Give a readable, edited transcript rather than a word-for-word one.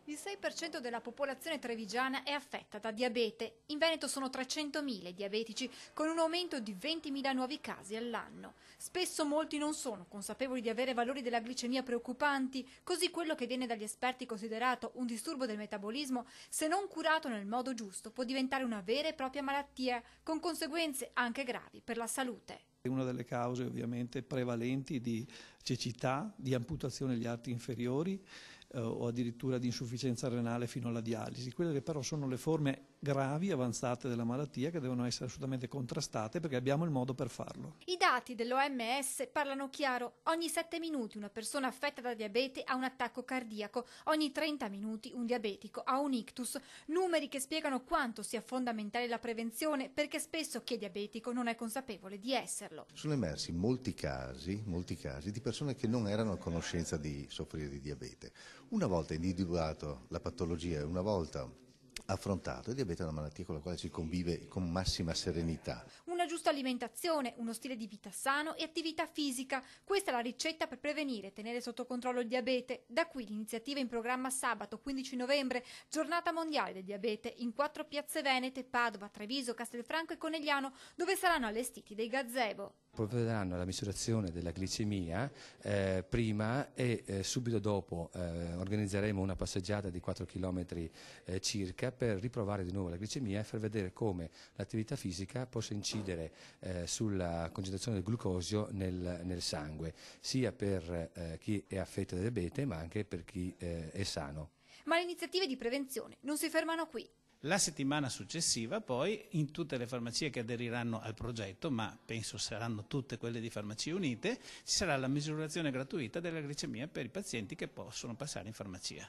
Il 6% della popolazione trevigiana è affetta da diabete. In Veneto sono 300.000 i diabetici, con un aumento di 20.000 nuovi casi all'anno. Spesso molti non sono consapevoli di avere valori della glicemia preoccupanti, così quello che viene dagli esperti considerato un disturbo del metabolismo, se non curato nel modo giusto, può diventare una vera e propria malattia, con conseguenze anche gravi per la salute. È una delle cause ovviamente prevalenti di cecità, di amputazione degli arti inferiori o addirittura di insufficienza renale fino alla dialisi. Quelle che però sono le forme gravi, avanzate della malattia, che devono essere assolutamente contrastate perché abbiamo il modo per farlo. I dati dell'OMS parlano chiaro: ogni 7 minuti una persona affetta da diabete ha un attacco cardiaco, ogni 30 minuti un diabetico ha un ictus, numeri che spiegano quanto sia fondamentale la prevenzione, perché spesso chi è diabetico non è consapevole di esserlo. Sono emersi molti casi di persone che non erano a conoscenza di soffrire di diabete. Una volta individuato la patologia e una volta affrontato, il diabete è una malattia con la quale si convive con massima serenità. Una giusta alimentazione, uno stile di vita sano e attività fisica. Questa è la ricetta per prevenire e tenere sotto controllo il diabete. Da qui l'iniziativa in programma sabato 15 novembre, Giornata Mondiale del Diabete, in 4 piazze venete: Padova, Treviso, Castelfranco e Conegliano, dove saranno allestiti dei gazebo. Provvederanno alla misurazione della glicemia prima e subito dopo organizzeremo una passeggiata di 4 km circa per riprovare di nuovo la glicemia e far vedere come l'attività fisica possa incidere sulla concentrazione del glucosio nel sangue, sia per chi è affetto da diabete ma anche per chi è sano. Ma le iniziative di prevenzione non si fermano qui. La settimana successiva poi in tutte le farmacie che aderiranno al progetto, ma penso saranno tutte quelle di Farmacie Unite, ci sarà la misurazione gratuita della glicemia per i pazienti che possono passare in farmacia.